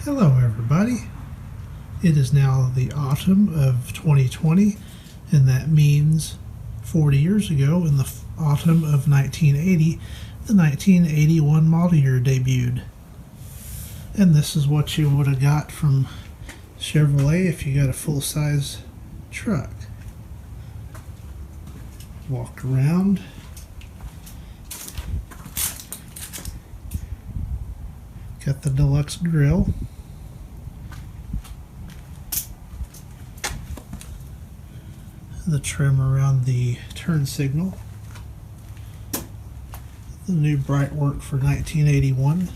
Hello everybody. It is now the autumn of 2020, and that means 40 years ago in the autumn of 1980, the 1981 model year debuted. And this is what you would have got from Chevrolet if you got a full-size truck. Walk around. Got the deluxe grille. The trim around the turn signal. The new bright work for 1981.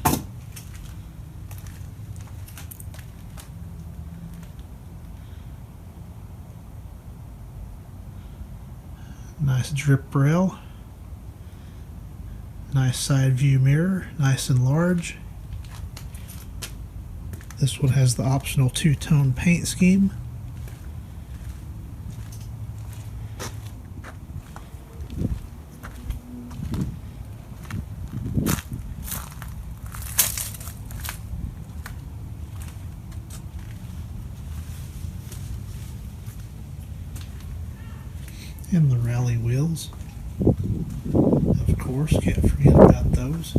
Nice drip rail. Nice side view mirror, nice and large. This one has the optional two-tone paint scheme. And the rally wheels. Of course, can't forget about those.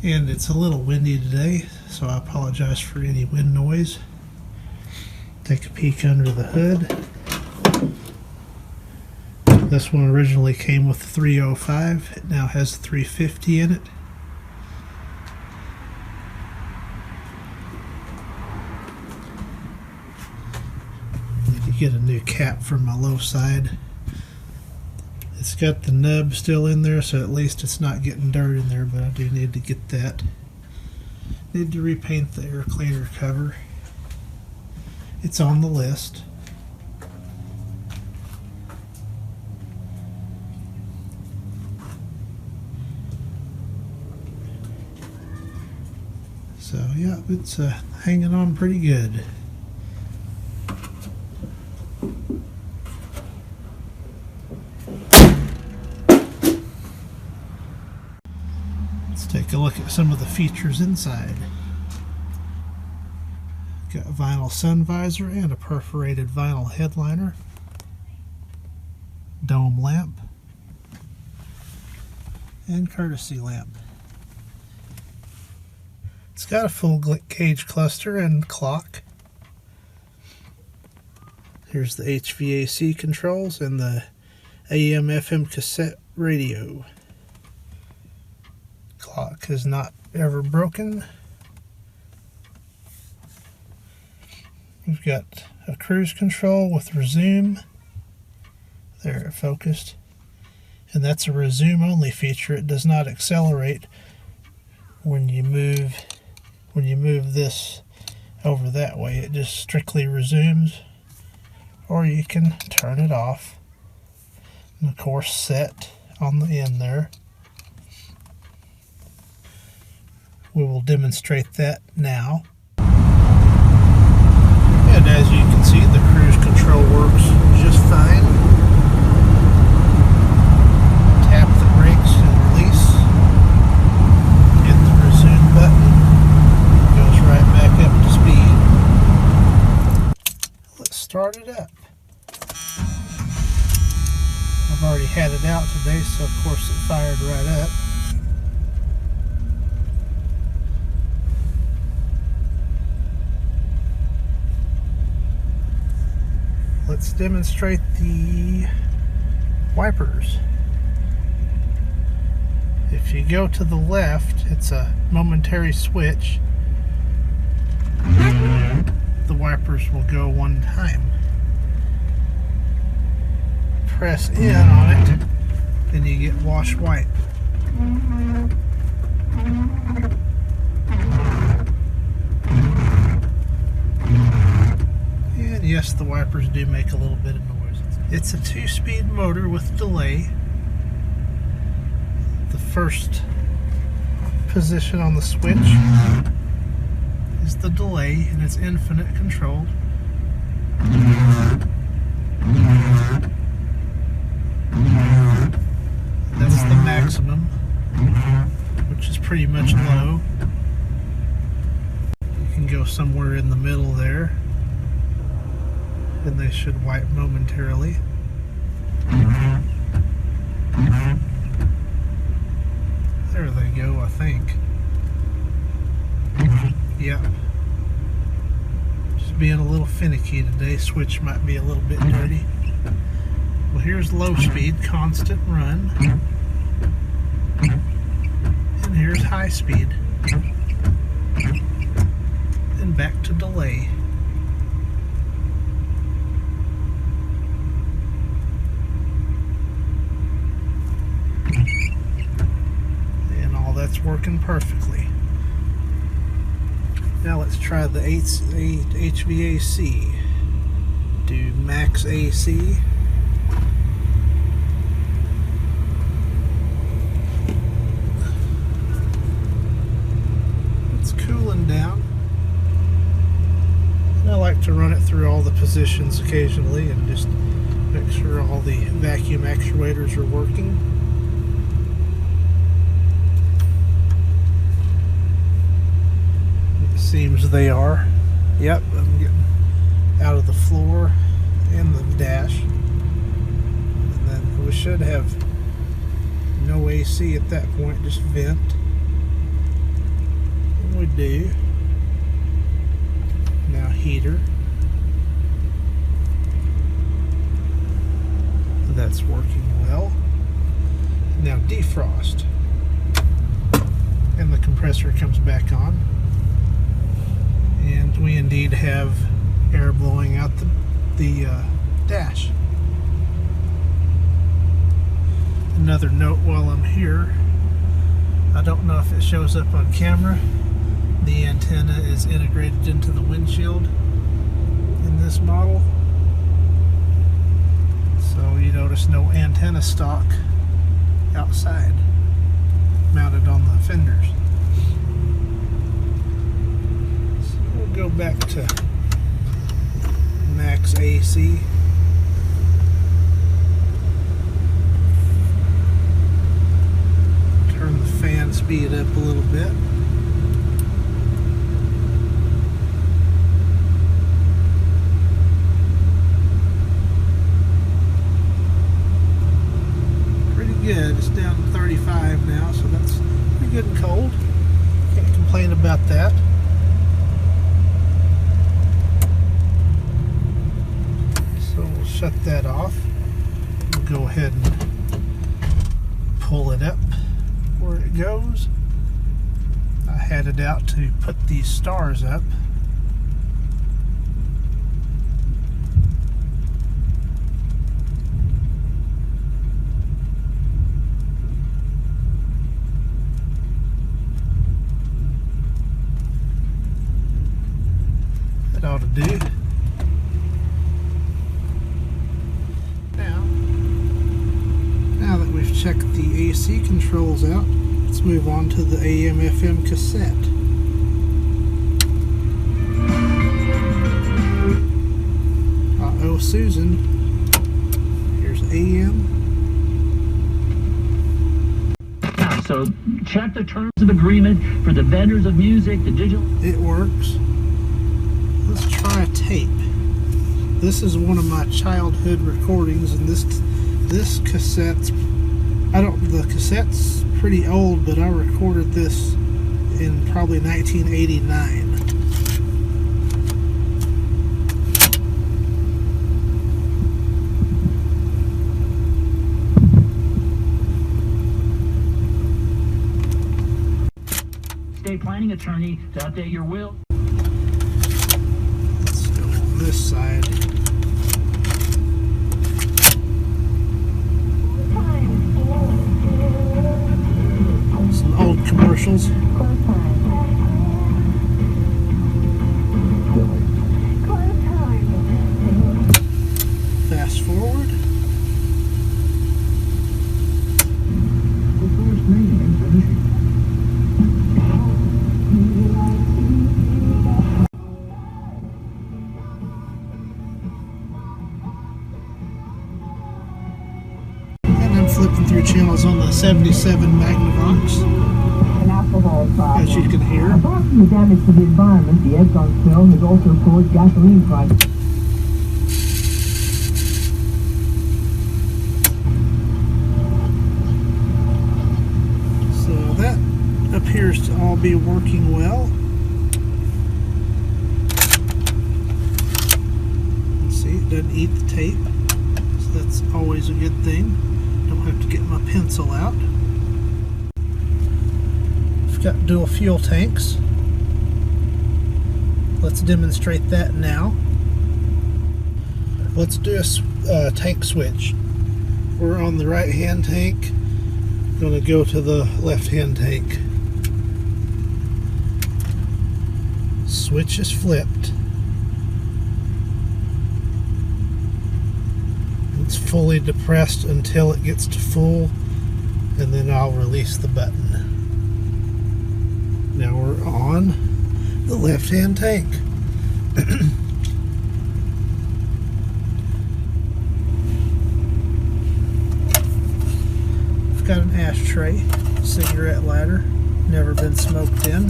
And it's a little windy today, so I apologize for any wind noise. Take a peek under the hood. This one originally came with the 305. It now has a 350 in it. Need to get a new cap for my low side. It's got the nub still in there, so at least it's not getting dirt in there, but I do need to get that. Need to repaint the air cleaner cover. It's on the list. So yeah, it's hanging on pretty good. Take a look at some of the features inside. Got a vinyl sun visor and a perforated vinyl headliner. Dome lamp. And courtesy lamp. It's got a full gauge cluster and clock. Here's the HVAC controls and the AM/FM cassette radio. Clock is not ever broken. We've got a cruise control with resume. There, it focused. And that's a resume only feature. It does not accelerate when you move this over that way. It just strictly resumes. Or you can turn it off. And of course set on the end there. We will demonstrate that now. And as you can see, the cruise control works just fine. Tap the brakes and release. Hit the resume button. Goes right back up to speed. Let's start it up. I've already had it out today, so of course it fired right up. Let's demonstrate the wipers. If you go to the left, it's a momentary switch. The wipers will go one time. Press in on it, and you get wash white. Yes, the wipers do make a little bit of noise. It's a 2-speed motor with delay. The first position on the switch is the delay, and it's infinite controlled. That's the maximum, which is pretty much low. somewhere in the middle there, and they should wipe momentarily. There they go, I think. Yep. Just being a little finicky today. Switch might be a little bit dirty. Well, here's low speed, constant run. And here's high speed. And back to delay. And all that's working perfectly. Now let's try the HVAC. Do max AC. It's cooling down. I like to run it through all the positions occasionally and just make sure all the vacuum actuators are working. It seems they are. Yep, I'm getting out of the floor and the dash. And then we should have no AC at that point, just vent. And we do. Now heater. That's working well. Now defrost. And the compressor comes back on. And we indeed have air blowing out the dash. Another note while I'm here, I don't know if it shows up on camera, the antenna is integrated into the windshield in this model. So you notice no antenna stock outside, mounted on the fenders. So we'll go back to max AC. Turn the fan speed up a little bit. Pretty good. It's down to 35 now, so that's pretty good and cold. Can't complain about that. So we'll shut that off. We'll go ahead and pull it up where it goes. I had it out to put these stars up. That ought to do. Now that we've checked the AC controls out, let's move on to the AM/FM cassette. Uh-oh, Susan. Here's AM. So check the terms of agreement for the vendors of music, the digital. It works. Let's try a tape. This is one of my childhood recordings, and this cassette's, the cassette's pretty old, but I recorded this in probably 1989. Estate planning attorney to update your will. Let's go on this side. Some old commercials. Fast forward. Flipping through channels on the 77 Magnavox, as you can hear. addition to damage to the environment, the exxon spill has also caused gasoline prices. So that appears to all be working well. See, it doesn't eat the tape, so that's always a good thing. Don't have to get my pencil out. We've got dual fuel tanks. Let's demonstrate that now. Let's do a tank switch. We're on the right hand tank. Going to go to the left hand tank. Switch is flipped. It's fully depressed until it gets to full, and then I'll release the button. Now we're on the left hand tank. I've got an ashtray, cigarette lighter, never been smoked in.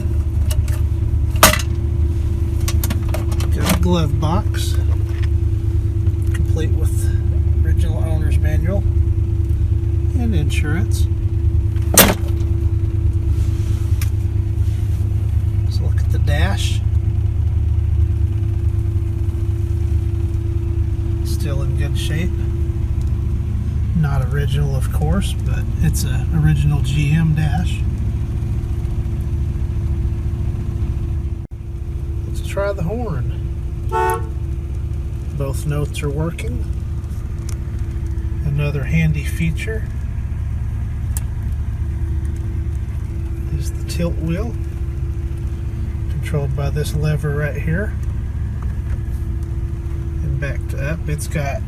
Got a glove box, complete with original owner's manual and insurance. So look at the dash. Still in good shape. Not original, of course, but it's an original GM dash. Let's try the horn. Both notes are working. Another handy feature is the tilt wheel, controlled by this lever right here, and backed up. It's got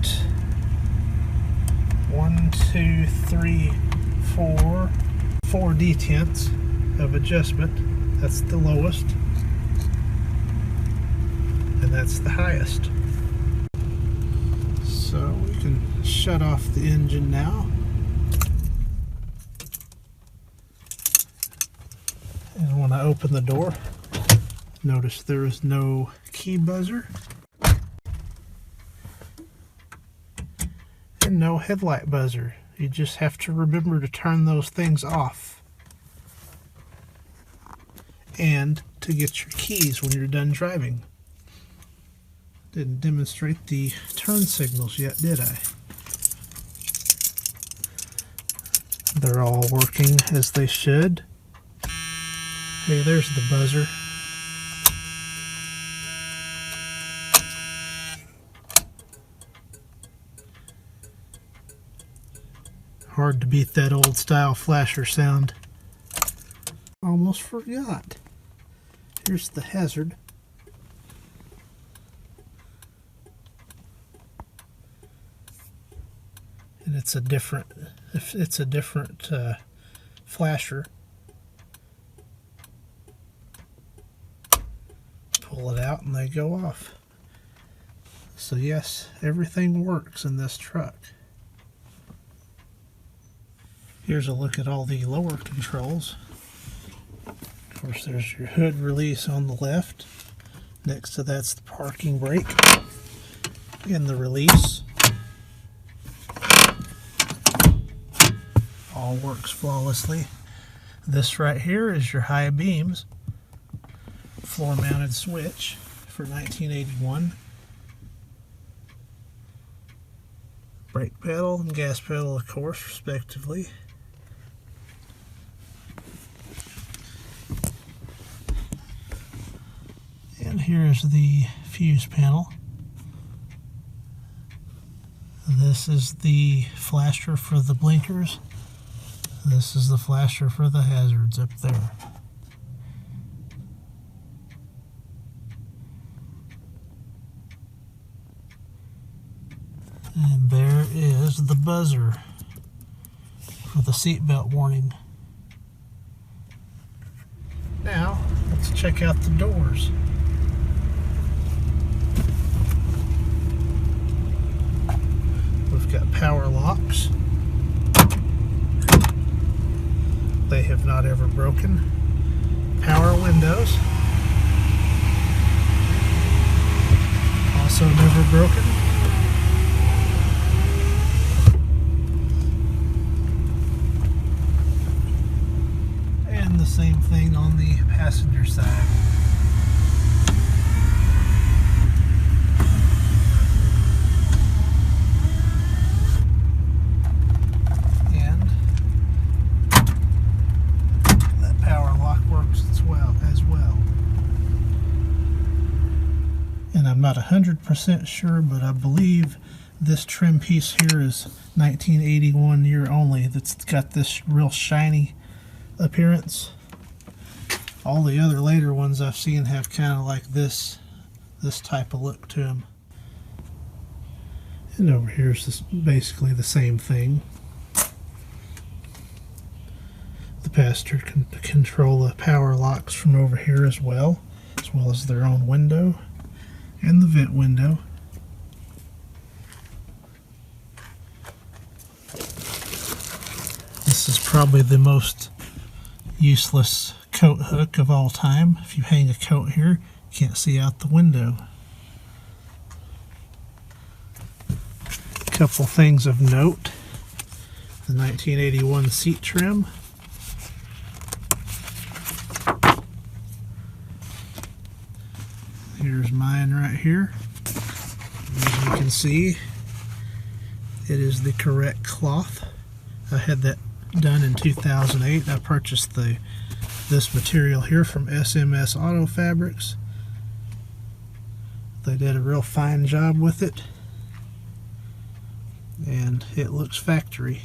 4 detents of adjustment. That's the lowest, and that's the highest. So we can shut off the engine now. And when I open the door, notice there is no key buzzer and no headlight buzzer. You just have to remember to turn those things off and to get your keys when you're done driving. Didn't demonstrate the turn signals yet, did I? They're all working as they should. Hey, there's the buzzer. Hard to beat that old style flasher sound. Almost forgot. Here's the hazard. And it's a different flasher. Pull it out and they go off. So yes, everything works in this truck. Here's a look at all the lower controls. Of course, there's your hood release on the left. Next to that's the parking brake and the release. All works flawlessly. This right here is your high beams floor mounted switch for 1981. Brake pedal and gas pedal, of course, respectively. And here's the fuse panel. This is the flasher for the blinkers. This is the flasher for the hazards up there. And there is the buzzer for the seatbelt warning. Now, let's check out the doors. We've got power locks. They have not ever broken. Power windows. broken. And the same thing on the passenger side. And that power lock works as well. And I'm not 100% sure, but I believe this trim piece here is 1981 year only. That's got this real shiny appearance. All the other later ones I've seen have kind of like this type of look to them. And over here is just basically the same thing. The passenger can control the power locks from over here as well as their own window and the vent window. This is probably the most useless coat hook of all time. If you hang a coat here, you can't see out the window. A couple things of note: the 1981 seat trim. Here's mine right here. As you can see, it is the correct cloth. I had that done in 2008. I purchased this material here from SMS Auto Fabrics. They did a real fine job with it, and it looks factory.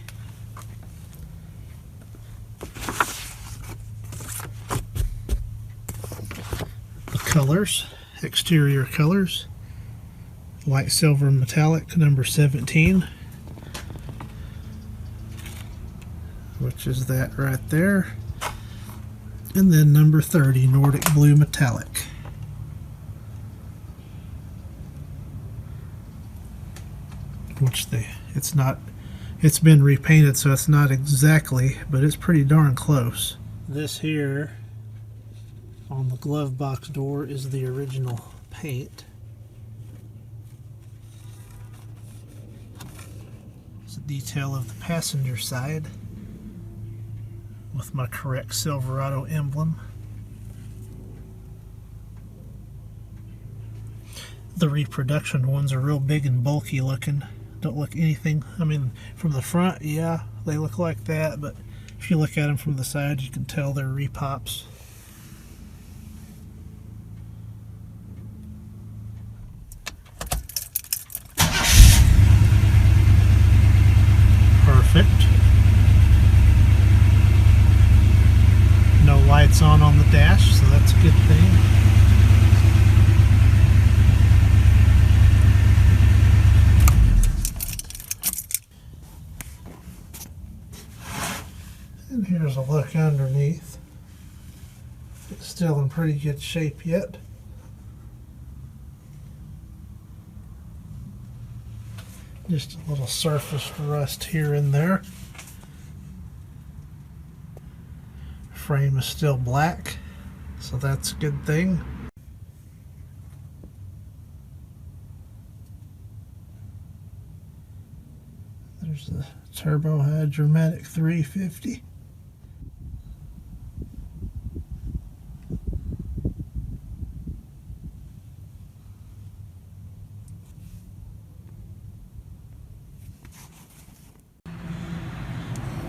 The colors, exterior colors: white, silver, metallic, number 17, which is that right there, and then number 30, Nordic blue metallic. Which it's been repainted, so it's not exactly, but it's pretty darn close. This here on the glove box door is the original paint. It's a detail of the passenger side with my correct Silverado emblem. The reproduction ones are real big and bulky looking. Don't look anything, I mean, from the front, yeah, they look like that, but if you look at them from the side, you can tell they're repops. Perfect. No lights on the dash, so that's a good thing. And here's a look underneath. It's still in pretty good shape yet. Just a little surface rust here and there. Frame is still black, so that's a good thing. There's the Turbo Hydromatic 350.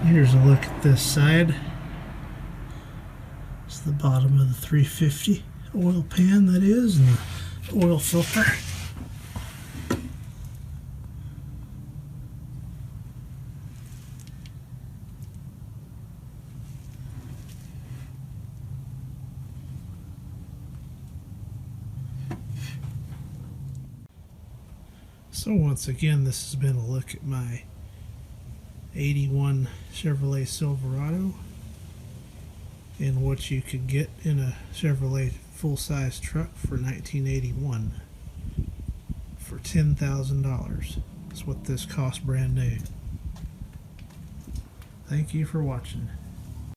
Here's a look at this side. It's the bottom of the 350 oil pan, that is, and the oil filter. So once again, this has been a look at my 81 Chevrolet Silverado and what you could get in a Chevrolet full-size truck for 1981 for $10,000. That's what this cost brand new. Thank you for watching.